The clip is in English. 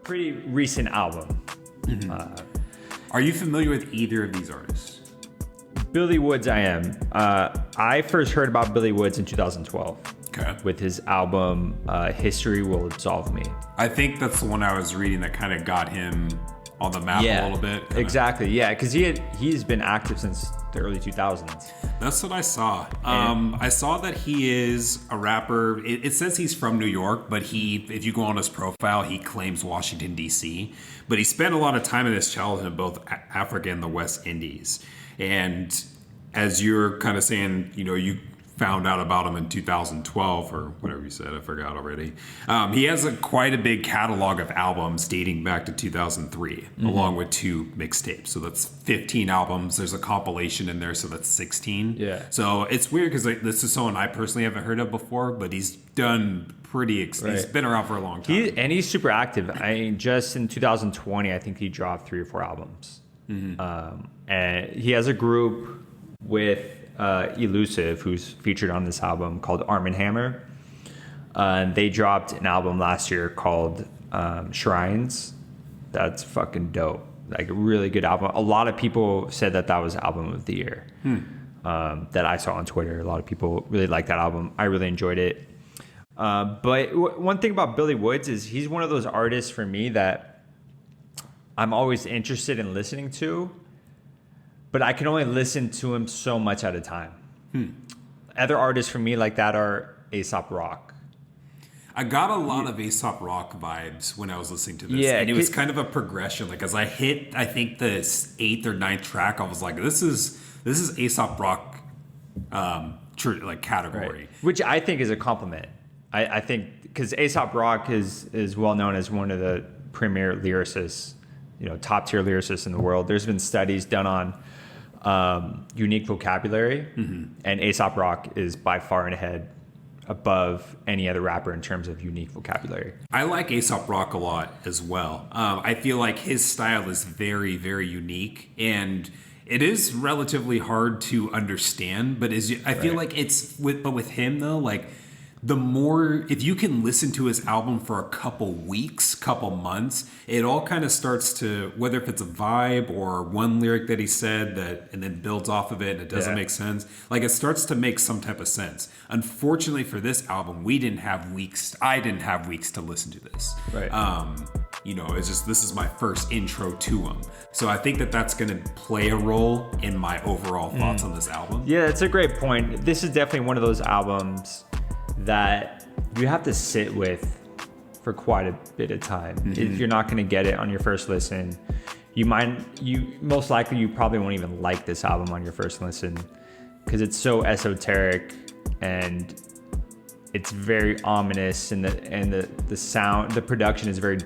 pretty recent album. Are you familiar with either of these artists? Billy Woods, I am. I first heard about Billy Woods in 2012 with his album History Will Absolve Me. I think that's the one I was reading that kind of got him on the map a little bit. Exactly, yeah, because he's been active since the early 2000s. That's what I saw. I saw that he is a rapper. It says he's from New York, but if you go on his profile, he claims Washington, D.C. But he spent a lot of time in his childhood in both Africa and the West Indies. And as you're kind of saying, you found out about him in 2012 or whatever you said, I forgot already. He has quite a big catalog of albums dating back to 2003, along with 2 mixtapes. So that's 15 albums. There's a compilation in there, so that's 16. Yeah. So it's weird because this is someone I personally haven't heard of before, but he's done he's been around for a long time. He's super active. I mean, just in 2020, I think he dropped 3 or 4 albums. And he has a group with Elusive, who's featured on this album, called Arm & Hammer. And they dropped an album last year called Shrines. That's fucking dope. Like a really good album. A lot of people said that was album of the year that I saw on Twitter. A lot of people really liked that album. I really enjoyed it. But one thing about Billy Woods is he's one of those artists for me that I'm always interested in listening to, but I can only listen to him so much at a time. Other artists for me like that are Aesop Rock. I got a lot of Aesop Rock vibes when I was listening to this. Yeah, and it was kind of a progression. Like as I hit, I think the 8th or 9th track, I was like, this is Aesop Rock category. Right. Which I think is a compliment. I think because Aesop Rock is well known as one of the premier lyricists, top tier lyricists in the world. There's been studies done on unique vocabulary, and Aesop Rock is by far and ahead above any other rapper in terms of unique vocabulary. I like Aesop Rock a lot as well. I feel like his style is very, very unique, and it is relatively hard to understand. But I feel like with him though, like the more, if you can listen to his album for a couple weeks, couple months, it all kind of starts to, whether if it's a vibe or one lyric that he said that, and then builds off of it and it doesn't make sense, like it starts to make some type of sense. Unfortunately for this album, I didn't have weeks to listen to this. Right. It's just, this is my first intro to him. So I think that's going to play a role in my overall thoughts on this album. Yeah, that's a great point. This is definitely one of those albums that you have to sit with for quite a bit of time. You're not going to get it on your first listen. Most likely you probably won't even like this album on your first listen because it's so esoteric and it's very ominous, and the sound, the production is very